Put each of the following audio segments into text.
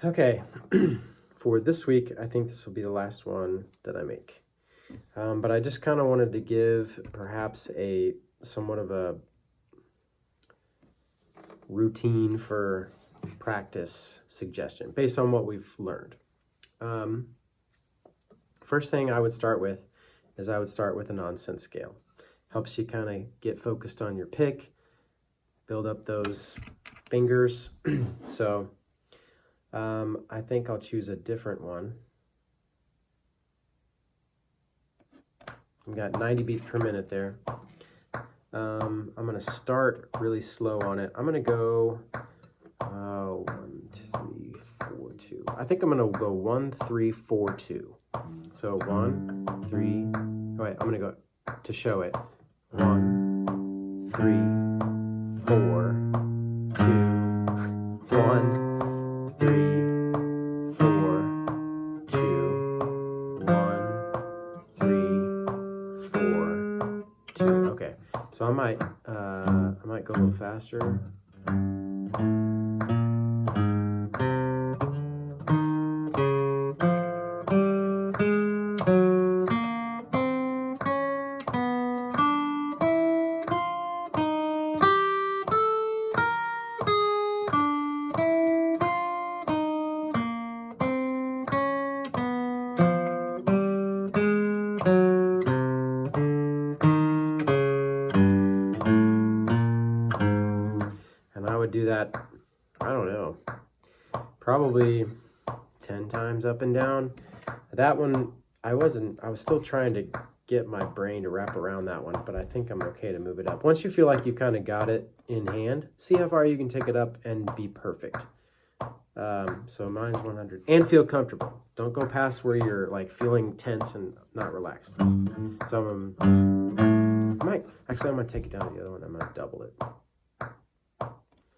Okay, for this week, I think this will be the last one that I make. But I just kind of wanted to give perhaps a somewhat of a routine for practice suggestion based on what we've learned. First thing I would start with is I would start with a nonsense scale. Helps you kind of get focused on your pick, build up those fingers. So I think I'll choose a different one. I've got 90 beats per minute there. I'm going to start really slow on it. I'm going to go 1, 2, 3, 4, 2. I think I'm going to go 1, 3, 4, 2. So 1, 3. Oh wait, I'm going to go to show it. 1, 3, 4, 2. 1, 3, 4, 2. 1, 3, 4, 2. Okay, so I might go a little faster. And I would do that, I don't know, probably 10 times up and down. That one, I was still trying to get my brain to wrap around that one, but I think I'm okay to move it up. Once you feel like you've kind of got it in hand, see how far you can take it up and be perfect. So mine's 100. And feel comfortable. Don't go past where you're like feeling tense and not relaxed. So I might take it down to the other one. I'm gonna double it.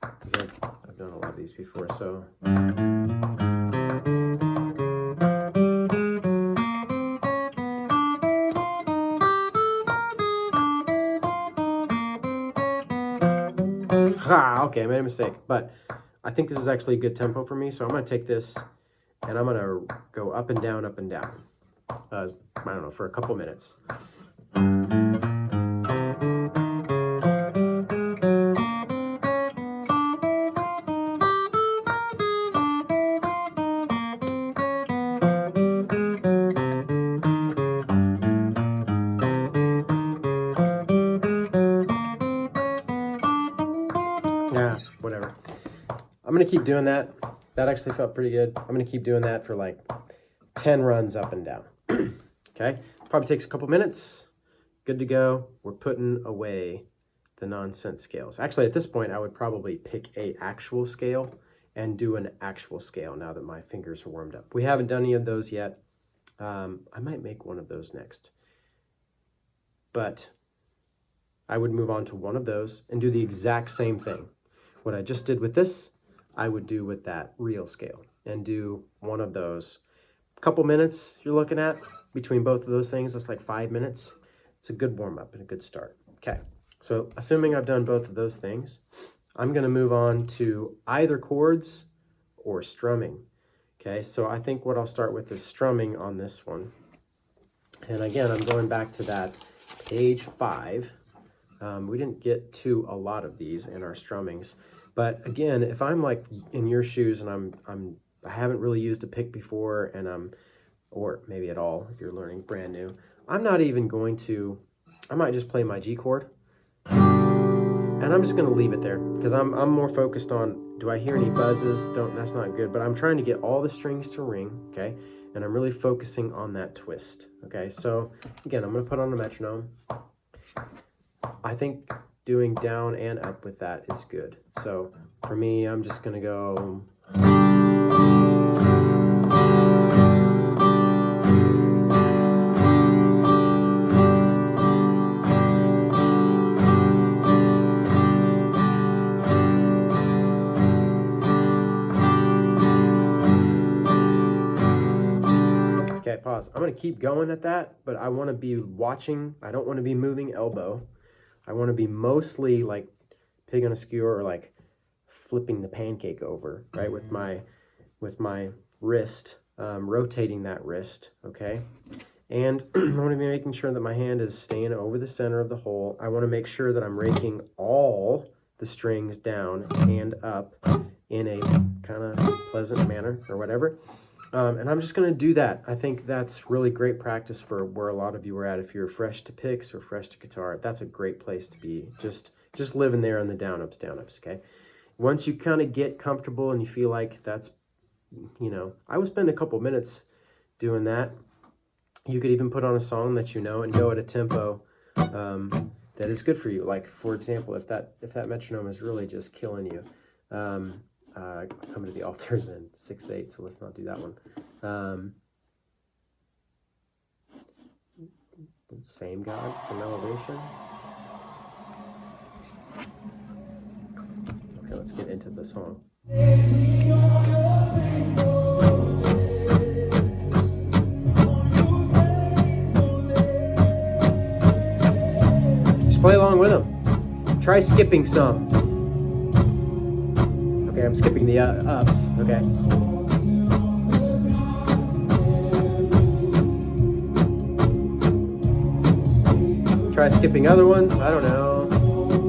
Because I've done a lot of these before, so. Okay, I made a mistake, but I think this is actually a good tempo for me, so I'm going to take this and I'm going to go up and down, I don't know, for a couple minutes. Yeah, whatever. I'm going to keep doing that. That actually felt pretty good. I'm going to keep doing that for like 10 runs up and down. Okay, probably takes a couple minutes. Good to go. We're putting away the nonsense scales. Actually, at this point, I would probably pick an actual scale and do an actual scale now that my fingers are warmed up. We haven't done any of those yet. I might make one of those next. But I would move on to one of those and do the exact same thing. What I just did with this, I would do with that real scale and do one of those. A couple minutes you're looking at between both of those things. That's like 5 minutes. It's a good warm-up and a good start. Okay, so assuming I've done both of those things, I'm going to move on to either chords or strumming. Okay, so I think what I'll start with is strumming on this one. And again, I'm going back to that page 5. We didn't get to a lot of these in our strummings, but again, if I'm like in your shoes and I haven't really used a pick before, and or maybe at all if you're learning brand new, I'm not even going to. I might just play my G chord, and I'm just going to leave it there because I'm more focused on, do I hear any buzzes? That's not good, but I'm trying to get all the strings to ring, okay? And I'm really focusing on that twist, okay? So again, I'm going to put on the metronome. I think doing down and up with that is good. So for me, I'm just going to go. Okay, pause. I'm going to keep going at that, but I want to be watching. I don't want to be moving elbow. I want to be mostly like pig on a skewer or like flipping the pancake over, right? With my with my wrist, rotating that wrist, okay? And I want to be making sure that my hand is staying over the center of the hole. I want to make sure that I'm raking all the strings down and up in a kind of pleasant manner or whatever. And I'm just going to do that. I think that's really great practice for where a lot of you are at. If you're fresh to picks or fresh to guitar, that's a great place to be. Just living there in the down ups, okay? Once you kind of get comfortable and you feel like that's, you know, I would spend a couple minutes doing that. You could even put on a song that you know and go at a tempo that is good for you. Like, for example, if that metronome is really just killing you, coming to the altars in 6/8, so let's not do that one. Same God from Elevation. Okay, let's get into the song. Just play along with them. Try skipping some. Okay, I'm skipping the ups, okay. Try skipping other ones, I don't know.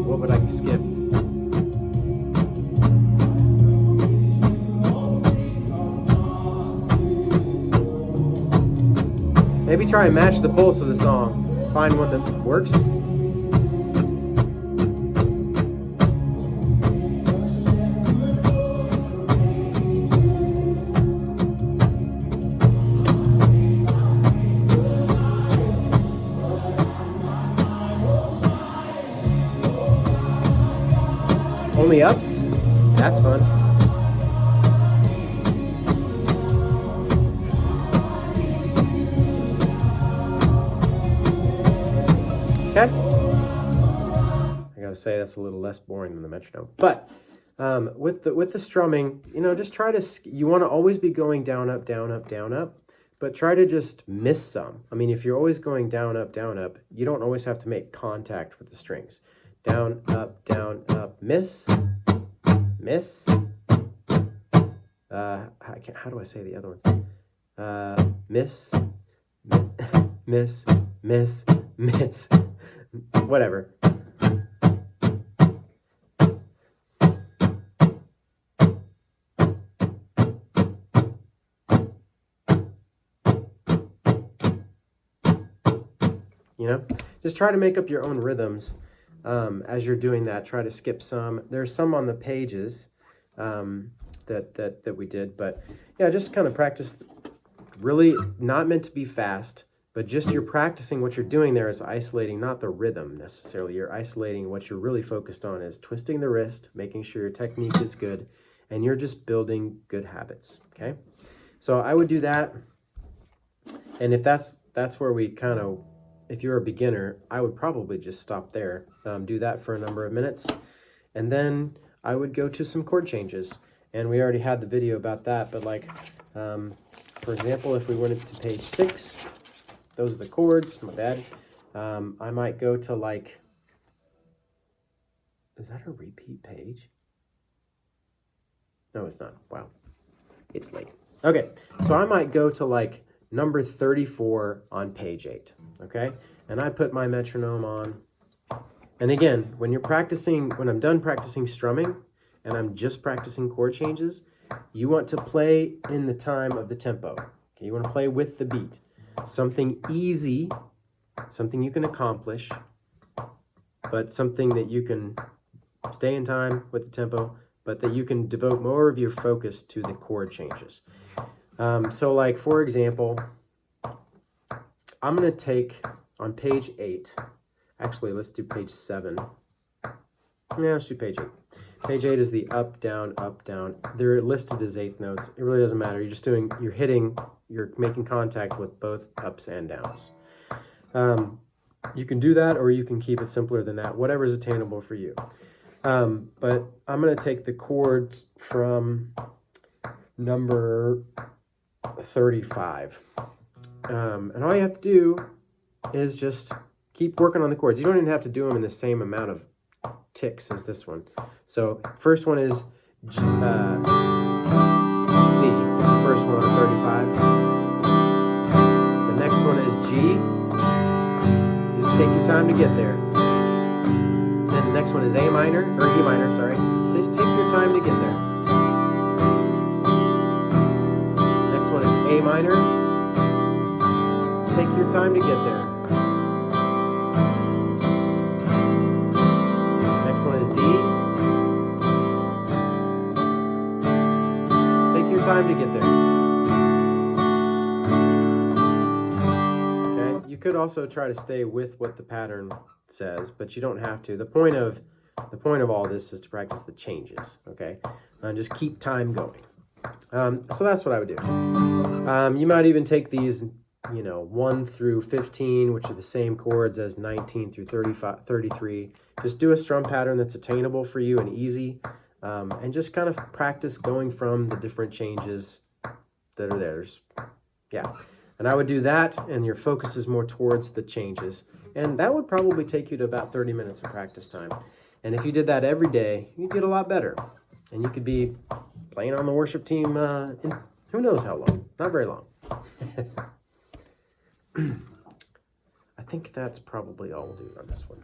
What would I skip? Maybe try and match the pulse of the song. Find one that works. Only ups? That's fun. Okay. I gotta say that's a little less boring than the metronome. But with the strumming, you know, just try to, you want to always be going down, up, down, up, down, up. But try to just miss some. I mean, if you're always going down, up, you don't always have to make contact with the strings. Down, up, miss, miss. How do I say the other ones? Miss, miss, miss, miss. Whatever. You know, just try to make up your own rhythms. As you're doing that, try to skip some. There's some on the pages that we did, but yeah, just kind of practice. Really not meant to be fast, but just you're practicing what you're doing there is isolating, not the rhythm necessarily. You're isolating what you're really focused on is twisting the wrist, making sure your technique is good, and you're just building good habits, okay? So I would do that, and if that's where we kind of, if you're a beginner, I would probably just stop there, do that for a number of minutes, and then I would go to some chord changes. And we already had the video about that, but like, for example, if we went to page 6, those are the chords, my bad. I might go to like, is that a repeat page? No, it's not. Wow, it's late. Okay, so I might go to like number 34 on page 8, okay? And I put my metronome on. And again, when you're practicing, when I'm done practicing strumming and I'm just practicing chord changes, you want to play in the time of the tempo. Okay, you want to play with the beat. Something easy, something you can accomplish, but something that you can stay in time with the tempo, but that you can devote more of your focus to the chord changes. So like, for example, I'm going to take on page 8, actually, let's do page 7. Yeah, let's do page 8. Page 8 is the up, down, up, down. They're listed as 8th notes. It really doesn't matter. You're just doing, you're making contact with both ups and downs. You can do that, or you can keep it simpler than that, whatever is attainable for you. But I'm going to take the chords from number 35. And all you have to do is just keep working on the chords. You don't even have to do them in the same amount of ticks as this one. So first one is C. first one on 35. The next one is G. Just take your time to get there. Then the next one is A minor, or E minor, sorry. Just take your time to get there. Next one is A minor. Take your time to get there. Next one is D. Take your time to get there. Okay, you could also try to stay with what the pattern says, but you don't have to. The point of all this is to practice the changes, okay? And just keep time going. So that's what I would do. You might even take these, 1 through 15, which are the same chords as 19 through 33. Just do a strum pattern that's attainable for you and easy, and just kind of practice going from the different changes that are there. And I would do that, and your focus is more towards the changes. And that would probably take you to about 30 minutes of practice time. And if you did that every day, you'd get a lot better. And you could be playing on the worship team in who knows how long. Not very long. I think that's probably all we'll do on this one.